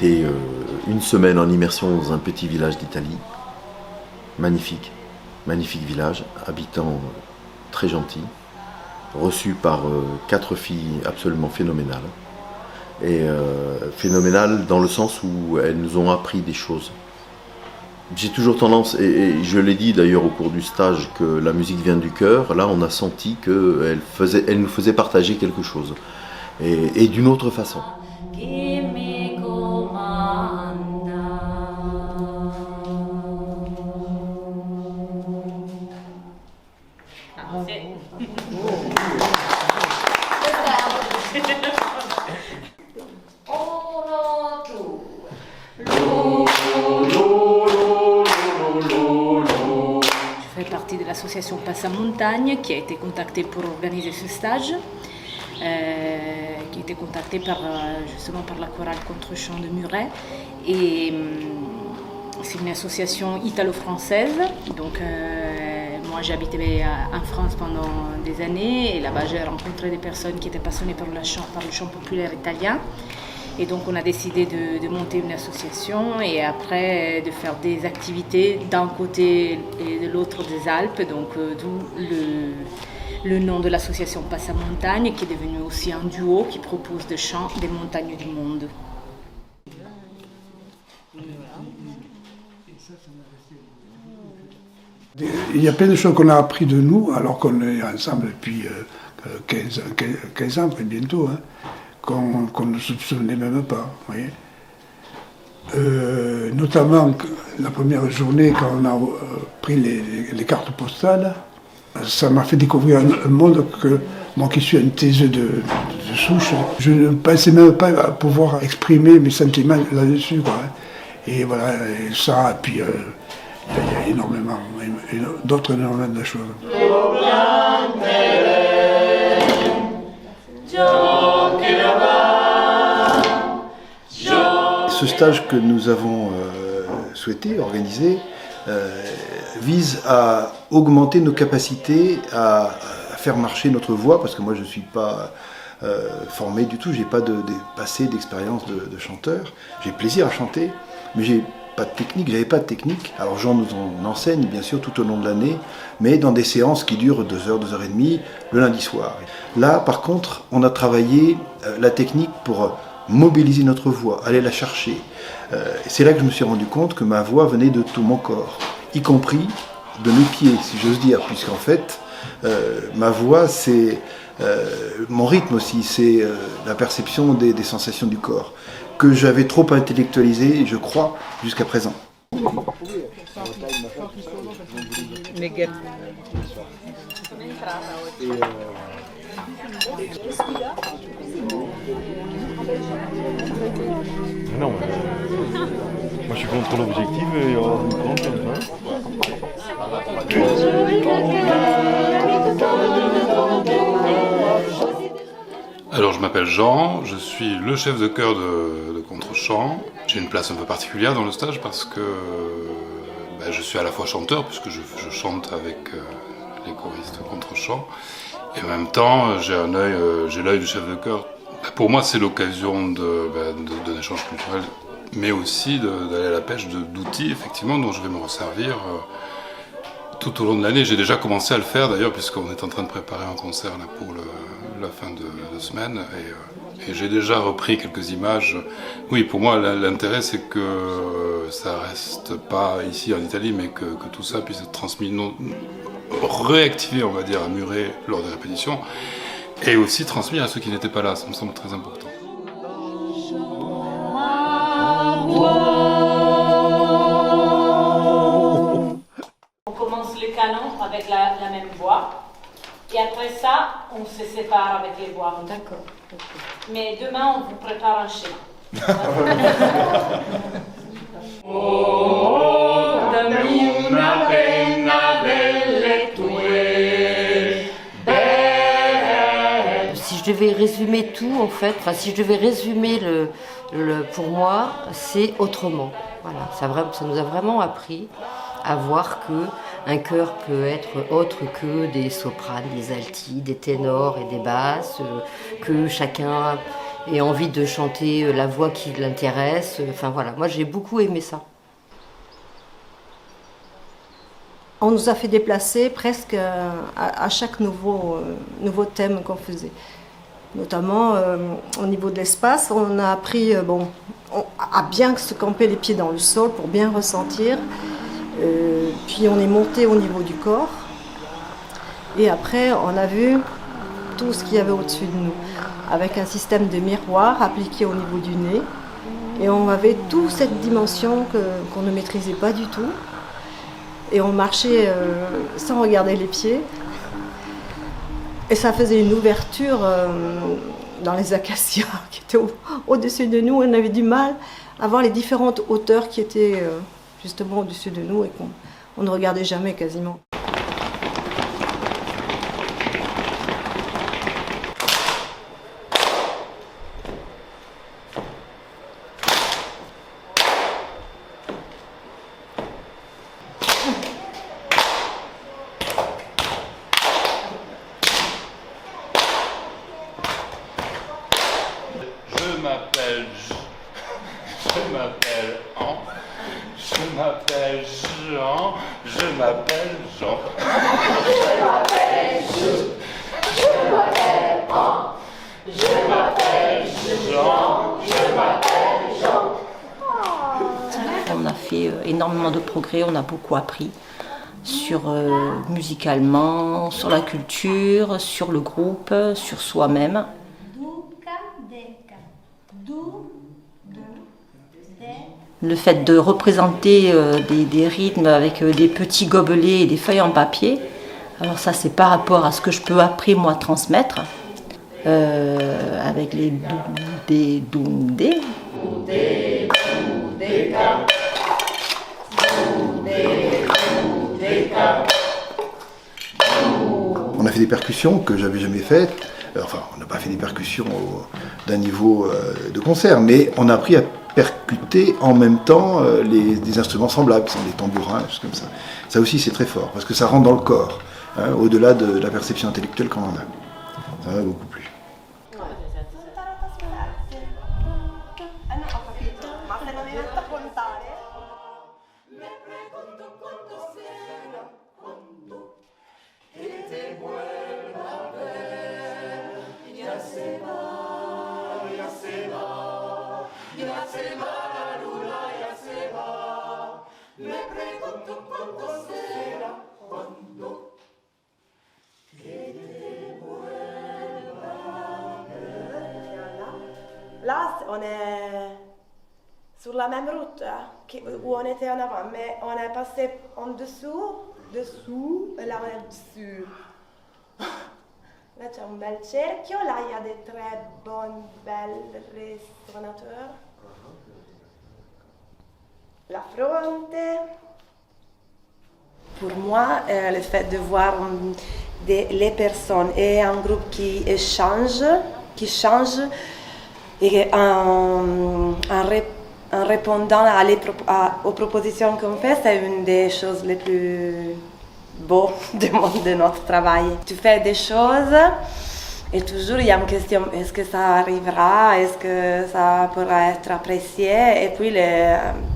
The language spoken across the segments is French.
été une semaine en immersion dans un petit village d'Italie. Magnifique, magnifique village, habitants très gentils, reçus par 4 filles absolument phénoménales. Et phénoménales dans le sens où elles nous ont appris des choses. J'ai toujours tendance, et je l'ai dit d'ailleurs au cours du stage, que la musique vient du cœur. Là, on a senti qu'elle nous faisait partager quelque chose, et d'une autre façon. Je fais partie de l'association Passamontagne qui a été contactée pour organiser ce stage, qui a été contactée justement par la chorale Contre-Champ de Muret. Et c'est une association italo-française. Donc moi j'ai habité en France pendant des années et là-bas j'ai rencontré des personnes qui étaient passionnées par le chant populaire italien. Et donc on a décidé de monter une association et après de faire des activités d'un côté et de l'autre des Alpes, donc d'où le nom de l'association Passamontagne, qui est devenu aussi un duo qui propose des chants des montagnes du monde. Il y a plein de choses qu'on a appris de nous alors qu'on est ensemble depuis 15 ans bientôt. Qu'on ne soupçonnait même pas, voyez. Notamment la première journée quand on a pris les cartes postales, ça m'a fait découvrir un monde que moi qui suis un taiseux de souche, je ne pensais même pas pouvoir exprimer mes sentiments là-dessus, quoi. Et voilà, et ça, et puis il y a énormément de choses. Ce stage que nous avons souhaité organiser vise à augmenter nos capacités à faire marcher notre voix, parce que moi je ne suis pas formé du tout, je n'ai pas passé d'expérience de chanteur. J'ai plaisir à chanter, mais j'avais pas de technique. Alors Jean nous en enseigne bien sûr tout au long de l'année, mais dans des séances qui durent 2 heures, 2 heures et demie, le lundi soir. Là par contre, on a travaillé la technique pour mobiliser notre voix, aller la chercher. C'est là que je me suis rendu compte que ma voix venait de tout mon corps, y compris de mes pieds, si j'ose dire, puisqu'en fait, ma voix, c'est mon rythme aussi, c'est la perception des sensations du corps, que j'avais trop intellectualisé, je crois, jusqu'à présent. Non, moi je suis contre l'objectif et on compte. Alors je m'appelle Jean, je suis le chef de chœur de Contre-Champ. J'ai une place un peu particulière dans le stage parce que je suis à la fois chanteur, puisque je chante avec les choristes Contre-Champ, et en même temps j'ai l'œil du chef de chœur. Pour moi c'est l'occasion d'un échange culturel, mais aussi d'aller à la pêche d'outils effectivement dont je vais me resservir tout au long de l'année. J'ai déjà commencé à le faire d'ailleurs, puisqu'on est en train de préparer un concert là, pour la fin de semaine, et j'ai déjà repris quelques images. Oui, pour moi l'intérêt c'est que ça reste pas ici en Italie, mais que tout ça puisse être transmis, réactivé on va dire, à Muret lors des répétitions, et aussi transmis à ceux qui n'étaient pas là. Ça me semble très important. On commence le canon avec la même voix. Et après ça, on se sépare avec les voix. D'accord. Mais demain, on vous prépare un schéma. Oh, dammi una penna delle tue belle. Si je devais résumer tout, en fait, si je devais résumer pour moi, c'est autrement. Voilà, ça nous a vraiment appris à voir qu'un chœur peut être autre que des sopranes, des altis, des ténors et des basses, que chacun et envie de chanter la voix qui l'intéresse. Enfin voilà, moi j'ai beaucoup aimé ça. On nous a fait déplacer presque à chaque nouveau thème qu'on faisait. Notamment au niveau de l'espace, on a appris à bien se camper les pieds dans le sol pour bien ressentir. Puis on est monté au niveau du corps. Et après, on a vu tout ce qu'il y avait au-dessus de nous, avec un système de miroir appliqué au niveau du nez. Et on avait toute cette dimension qu'on ne maîtrisait pas du tout. Et on marchait sans regarder les pieds. Et ça faisait une ouverture dans les acacias qui étaient au-dessus de nous. On avait du mal à voir les différentes hauteurs qui étaient justement au-dessus de nous et qu'on ne regardait jamais quasiment. Je m'appelle Jean, je m'appelle Jean, je m'appelle Jean. Je m'appelle je m'appelle Jean, je m'appelle Jean, je m'appelle Jean. On a fait énormément de progrès, on a beaucoup appris sur musicalement, sur la culture, sur le groupe, sur soi-même. Le fait de représenter des rythmes avec des petits gobelets et des feuilles en papier, alors ça c'est par rapport à ce que je peux après moi transmettre, avec les doudé. On a fait des percussions que j'avais jamais faites. Enfin, on n'a pas fait des percussions d'un niveau de concert, mais on a appris à percuter en même temps des instruments semblables, qui sont des tambourins, des choses comme ça. Ça aussi, c'est très fort, parce que ça rentre dans le corps, hein, au-delà de la perception intellectuelle qu'on en a. Ça va beaucoup plus. Là, on est sur la même route où on était en avant, mais on est passé en dessous, et là on est dessus. Là c'è un bel cerchio, là il y a des très belles restaurateurs. La fronte. Pour moi, le fait de voir les personnes et un groupe qui échange, et en répondant aux propositions qu'on fait, c'est une des choses les plus beaux de notre travail. Tu fais des choses et toujours il y a une question, est-ce que ça arrivera, est-ce que ça pourra être apprécié, et puis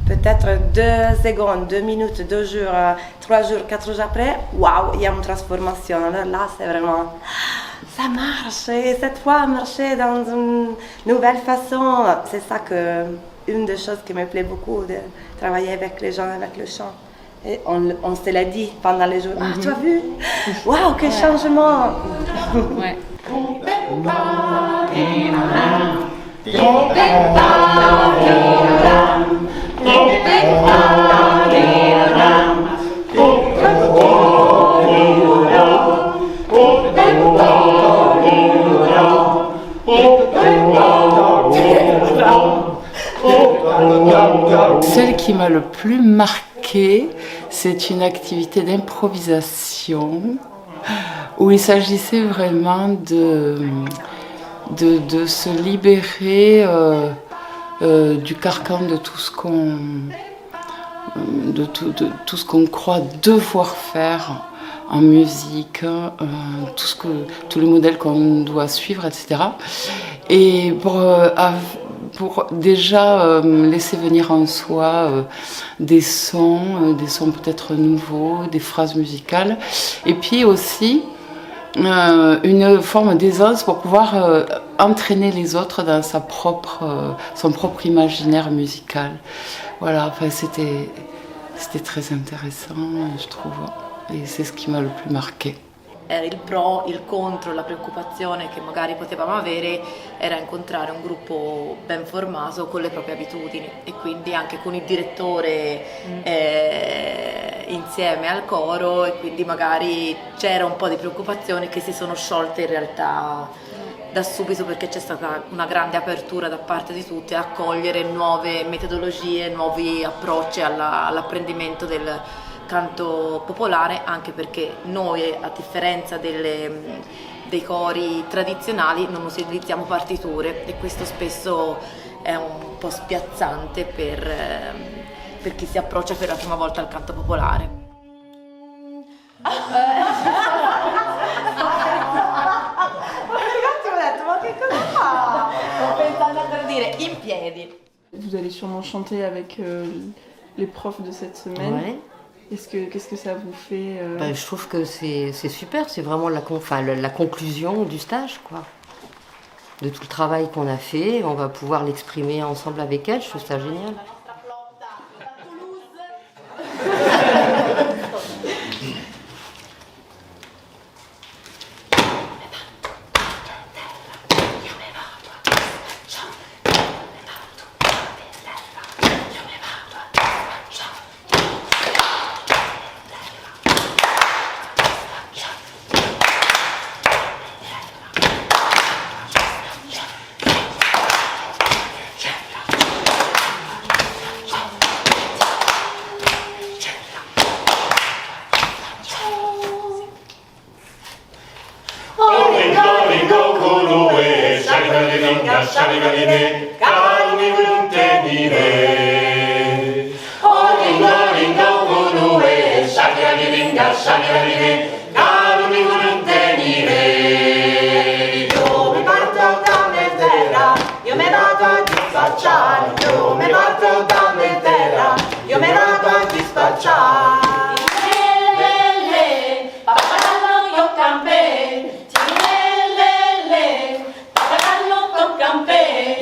peut-être 2 secondes, 2 minutes, 2 jours, 3 jours, 4 jours après, waouh, il y a une transformation. Alors là, c'est vraiment... Ça marche, et cette fois marcher dans une nouvelle façon. C'est ça une des choses qui me plaît beaucoup, de travailler avec les gens, avec le chant. Et on se l'a dit pendant les jours. Ah, tu as vu? Waouh, quel changement! Ouais. Celle qui m'a le plus marquée, c'est une activité d'improvisation où il s'agissait vraiment de se libérer du carcan de tout ce qu'on croit devoir faire en musique, tous les modèles qu'on doit suivre, etc. Et pour déjà laisser venir en soi des sons peut-être nouveaux, des phrases musicales, et puis aussi une forme d'aisance pour pouvoir entraîner les autres dans son propre imaginaire musical. Voilà, enfin, c'était très intéressant, je trouve, et c'est ce qui m'a le plus marqué. Il pro, il contro, la preoccupazione che magari potevamo avere era incontrare un gruppo ben formato con le proprie abitudini e quindi anche con il direttore insieme al coro, e quindi magari c'era un po' di preoccupazione che si sono sciolte in realtà da subito, perché c'è stata una grande apertura da parte di tutti a accogliere nuove metodologie, nuovi approcci all'apprendimento del canto popolare, anche perché noi, a differenza dei cori tradizionali, non utilizziamo partiture, e questo spesso è un po' spiazzante per chi si approccia per la prima volta al canto popolare. Ma che cosa fa? Sto pensando per dire in piedi. Vous allez sûrement chanter avec les profs de cette semaine. Ouais. Qu'est-ce que ça vous fait Je trouve que c'est super, c'est vraiment la conclusion du stage, quoi. De tout le travail qu'on a fait, on va pouvoir l'exprimer ensemble avec elles, je trouve ça génial.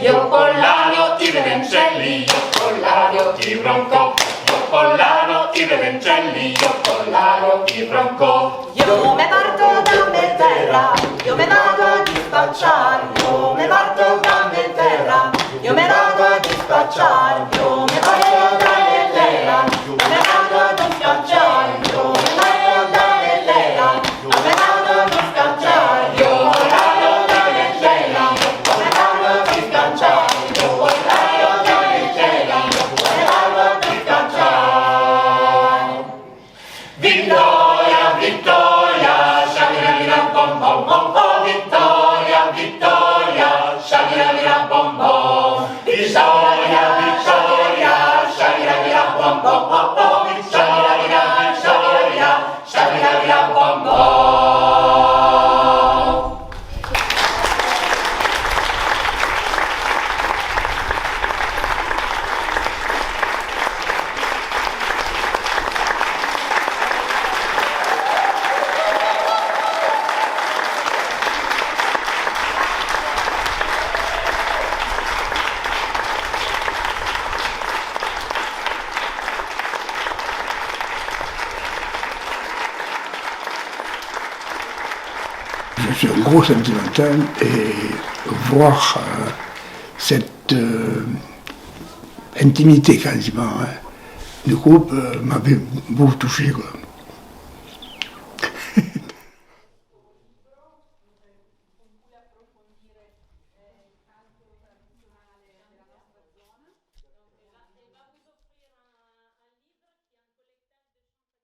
Io collano i violoncelli, io collano i bronco, io collano i violoncelli, io collano i bronco. Io me parto da me terra, io me vado a dispacciare, io me parto da me terra, io me vado a dispacciare, io me parto da me terra, io me vado a dispacciare, io me parto da me terra, io me vado a dispacciare, io collano da me terra, io me vado a dispacciare, io collano da me terra, io me vado a dispacciare. Vittoria, vittoria, shabira bom bom bom bom. Vittoria, vittoria, shabira bom bom. Vittoria, vittoria, shabira bom bom bom bom. Vittoria, vittoria, shabira bom bom. Je suis un gros sentimental et voir cette intimité quasiment du groupe m'avait beaucoup touché, quoi.